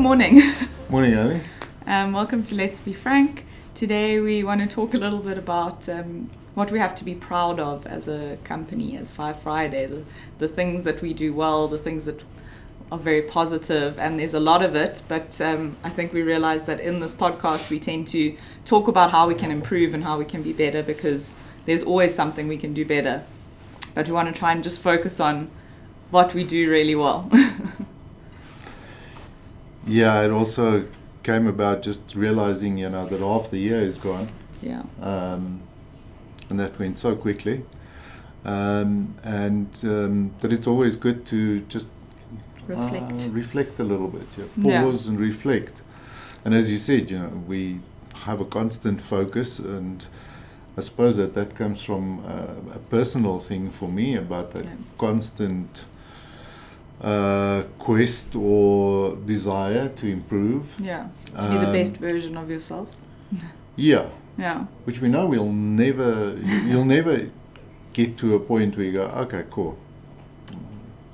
morning. Morning, Ali. Welcome to Let's Be Frank. Today we want to talk a little bit about what we have to be proud of as a company, as FiveFriday, the things that we do well, the things that are very positive, and there's a lot of it, but I think we realize that in this podcast we tend to talk about how we can improve and how we can be better, because there's always something we can do better. But we want to try and just focus on what we do really well. Yeah, it also came about just realizing, that half the year is gone. Yeah. And that went so quickly. And that it's always good to just reflect a little bit. Pause and reflect. And as you said, we have a constant focus, and I suppose that comes from a personal thing for me about that constant quest or desire to improve. Yeah, to be the best version of yourself. Yeah. Yeah. Which we know you'll never get to a point where you go, okay, cool,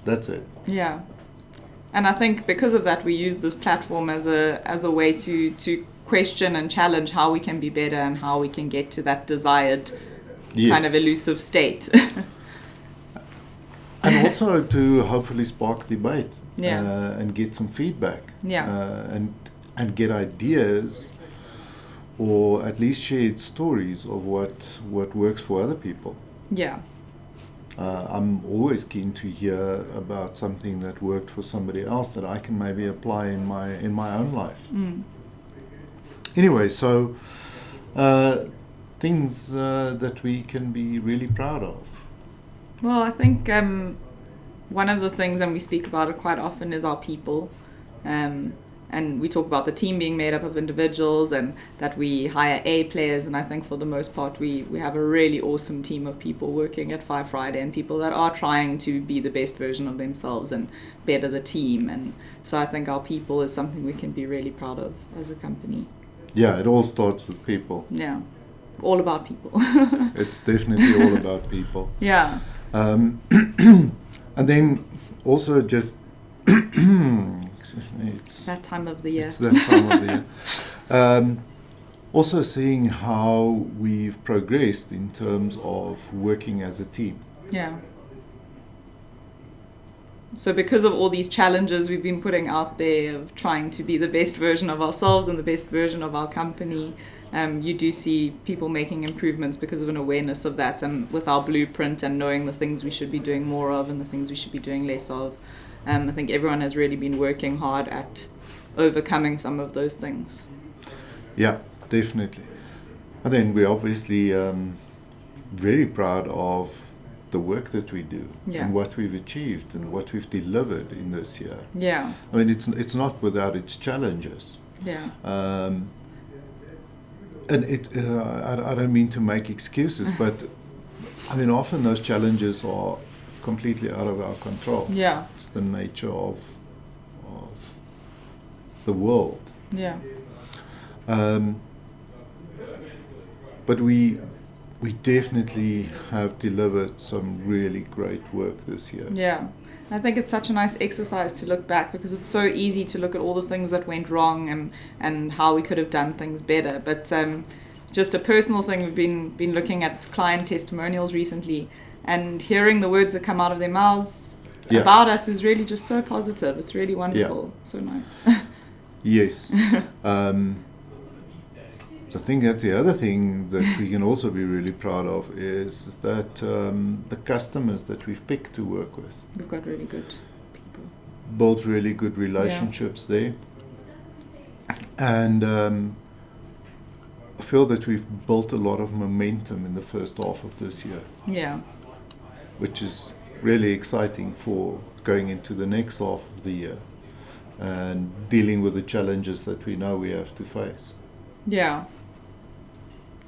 that's it. Yeah. And I think because of that, we use this platform as a way to question and challenge how we can be better and how we can get to that desired kind of elusive state. And also to hopefully spark debate and get some feedback. And get ideas, or at least shared stories of what works for other people. Yeah. I'm always keen to hear about something that worked for somebody else that I can maybe apply in my own life. Anyway, so things that we can be really proud of. Well, I think one of the things, and we speak about it quite often, is our people. And we talk about the team being made up of individuals and that we hire A players. And I think for the most part, we have a really awesome team of people working at FiveFriday, and people that are trying to be the best version of themselves and better the team. And so I think our people is something we can be really proud of as a company. Yeah, it all starts with people. Yeah, all about people. It's definitely all about people. Yeah. And then also just it's that time of the year. It's that time of the year. Also seeing how we've progressed in terms of working as a team. Yeah. So because of all these challenges we've been putting out there of trying to be the best version of ourselves and the best version of our company, you do see people making improvements because of an awareness of that, and with our blueprint and knowing the things we should be doing more of and the things we should be doing less of. I think everyone has really been working hard at overcoming some of those things. Yeah, definitely. And then we're obviously very proud of the work that we do and what we've achieved and what we've delivered in this year. Yeah. I mean, it's not without its challenges. Yeah. And I don't mean to make excuses, but I mean, often those challenges are completely out of our control. Yeah. It's the nature of the world. Yeah. But we definitely have delivered some really great work this year. Yeah. I think it's such a nice exercise to look back, because it's so easy to look at all the things that went wrong and how we could have done things better. But just a personal thing, we've been looking at client testimonials recently, and hearing the words that come out of their mouths about us is really just so positive. It's really wonderful. So nice. Yes. I think that's the other thing that we can also be really proud of is that the customers that we've picked to work with. We've got really good people. Built really good relationships there. And I feel that we've built a lot of momentum in the first half of this year. Yeah. Which is really exciting for going into the next half of the year and dealing with the challenges that we know we have to face. Yeah.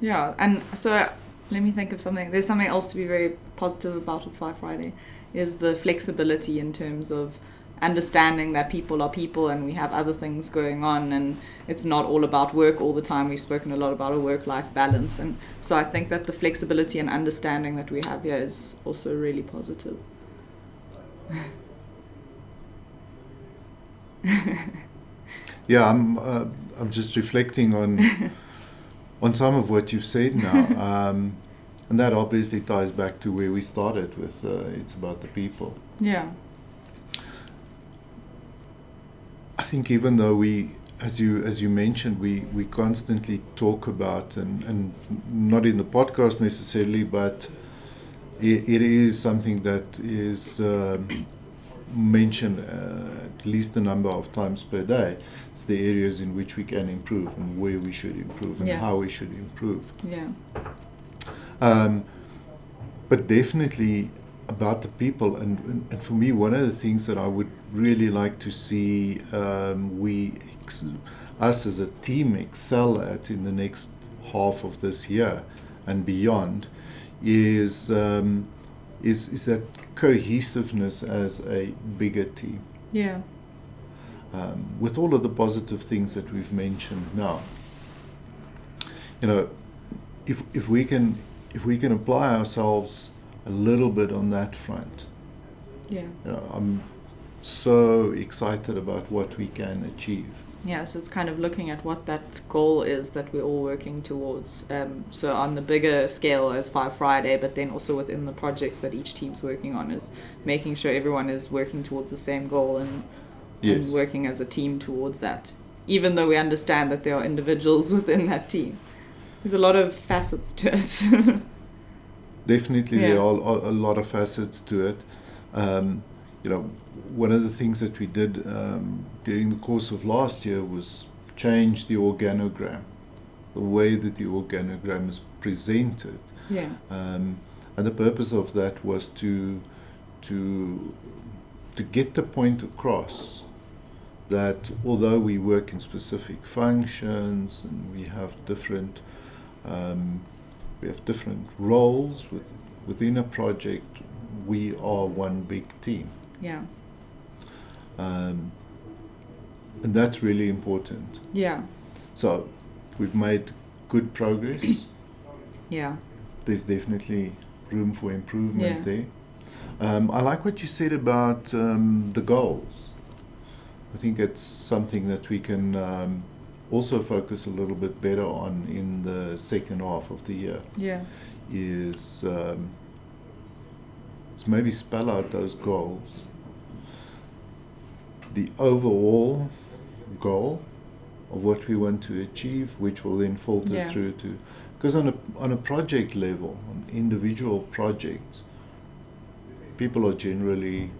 Yeah, and so let me think of something. There's something else to be very positive about with FiveFriday, is the flexibility in terms of understanding that people are people and we have other things going on, and it's not all about work all the time. We've spoken a lot about a work-life balance, and so I think that the flexibility and understanding that we have here is also really positive. Yeah, I'm just reflecting on some of what you've said now, and that obviously ties back to where we started with. It's about the people. Yeah. I think even though we, as you mentioned, we constantly talk about, and not in the podcast necessarily, but it is something that is mentioned at least a number of times per day. It's the areas in which we can improve and where we should improve and how we should improve. Yeah. But definitely about the people, and for me, one of the things that I would really like to see us as a team excel at in the next half of this year and beyond is that cohesiveness as a bigger team. Yeah. With all of the positive things that we've mentioned now, if we can apply ourselves a little bit on that front, I'm so excited about what we can achieve. Yeah, so it's kind of looking at what that goal is that we're all working towards. So on the bigger scale as FiveFriday, but then also within the projects that each team's working on, is making sure everyone is working towards the same goal and working as a team towards that. Even though we understand that there are individuals within that team, there's a lot of facets to it. Definitely, there are a lot of facets to it. One of the things that we did during the course of last year was change the organogram, the way that the organogram is presented. Yeah. And the purpose of that was to get the point across that although we work in specific functions and we have different roles within a project, we are one big team. Yeah. And that's really important. Yeah. So we've made good progress. Yeah. There's definitely room for improvement there. I like what you said about the goals. I think it's something that we can also focus a little bit better on in the second half of the year. Yeah. Is maybe spell out those goals, the overall goal of what we want to achieve, which will then filter through to, because on a project level, on individual projects, people are generally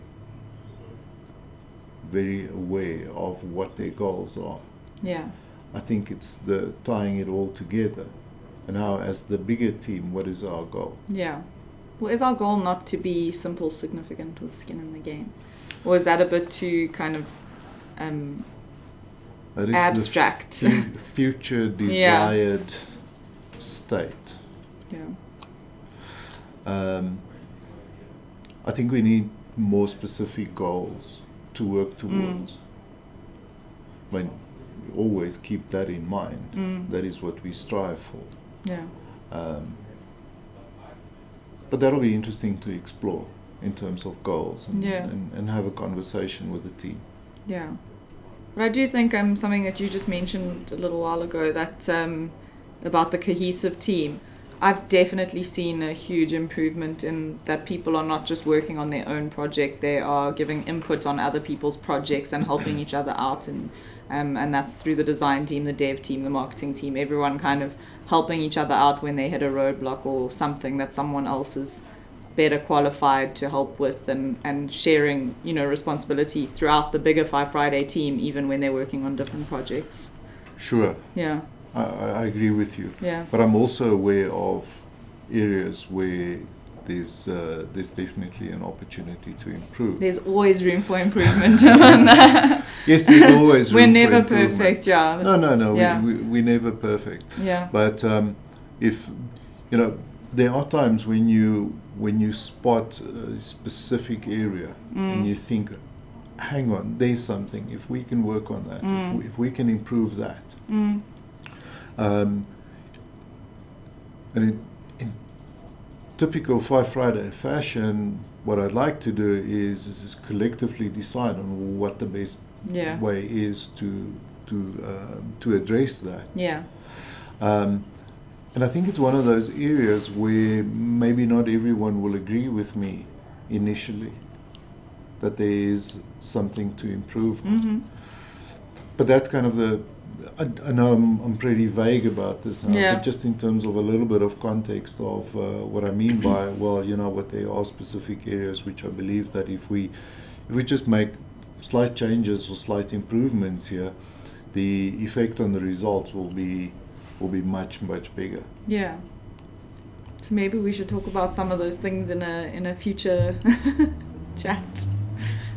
very aware of what their goals are. Yeah. I think it's the tying it all together, and how as the bigger team, what is our goal? Yeah. Well, is our goal not to be simple, significant with skin in the game? Or is that a bit too kind of abstract? Future desired state. Yeah. I think we need more specific goals to work towards. I mean, we always keep that in mind. That is what we strive for. Yeah. But that'll be interesting to explore in terms of goals and have a conversation with the team. Yeah. But I do think something that you just mentioned a little while ago, that about the cohesive team. I've definitely seen a huge improvement in that people are not just working on their own project, they are giving input on other people's projects and helping each other out, and that's through the design team, the dev team, the marketing team, everyone kind of helping each other out when they hit a roadblock or something that someone else is better qualified to help with, and sharing, responsibility throughout the bigger FiveFriday team, even when they're working on different projects. Sure. Yeah. I agree with you. Yeah. But I'm also aware of areas where there's definitely an opportunity to improve. There's always room for improvement on that. Yes, there's always room for improvement. We're never perfect, yeah. No, yeah. we're never perfect. Yeah. But if, there are times when you spot a specific area and you think, hang on, there's something, if we can work on that, if we can improve that. And in typical FiveFriday fashion, what I'd like to do is collectively decide on what the best way is to to address that. Yeah. And I think it's one of those areas where maybe not everyone will agree with me initially, that there is something to improve on. Mm-hmm. But that's kind of I know I'm pretty vague about this now, Yeah. but just in terms of a little bit of context of what I mean by, well, what there are specific areas which I believe that if we just make slight changes or slight improvements here, the effect on the results will be much, much bigger. Yeah. So maybe we should talk about some of those things in a future chat.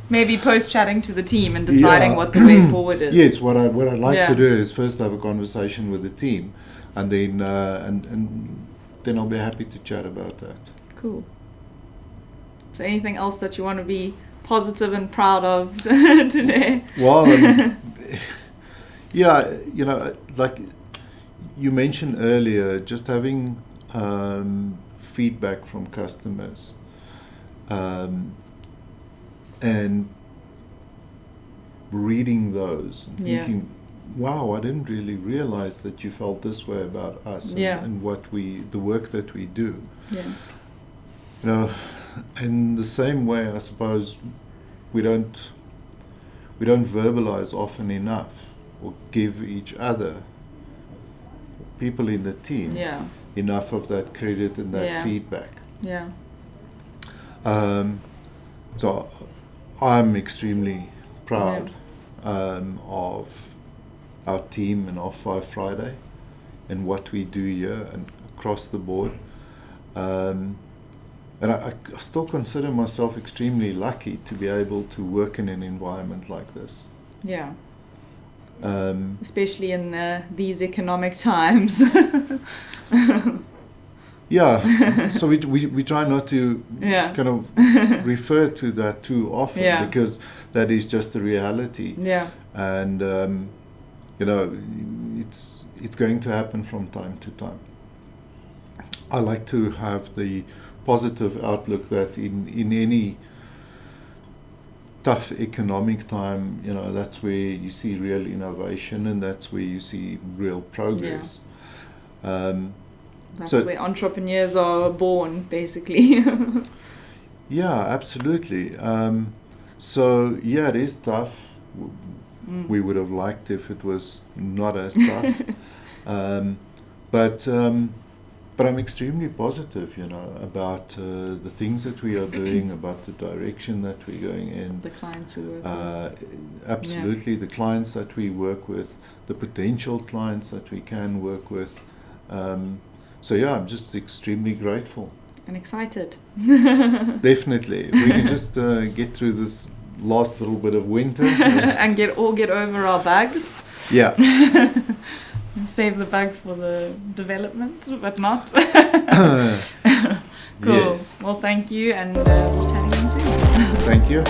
Maybe post-chatting to the team and deciding what the way forward is. Yes, what I'd like to do is first have a conversation with the team, and then and then I'll be happy to chat about that. Cool. So anything else that you want to be positive and proud of today? Well, yeah, like you mentioned earlier, just having feedback from customers. And reading those and thinking, wow, I didn't really realize that you felt this way about us and the work that we do. Yeah. In the same way, I suppose we don't verbalize often enough or give each other, people in the team, enough of that credit and that feedback. Yeah. So I'm extremely proud of our team and of FiveFriday and what we do here and across the board. And I still consider myself extremely lucky to be able to work in an environment like this. Yeah. Especially in these economic times. Yeah, so we try not to kind of refer to that too often because that is just the reality. Yeah. And it's going to happen from time to time. I like to have the positive outlook that in any tough economic time, that's where you see real innovation and that's where you see real progress. That's where entrepreneurs are born, basically. Yeah, absolutely. So yeah, it is tough. We would have liked if it was not as tough. But I'm extremely positive, about the things that we are doing, about the direction that we're going in. The clients we work with. Absolutely, the clients that we work with, the potential clients that we can work with. So yeah, I'm just extremely grateful. And excited. Definitely. We can just get through this last little bit of winter. And get over our bugs. Yeah. Save the bugs for the development, but not. Cool. Yes. Well, thank you, and we'll chat again soon. Thank you.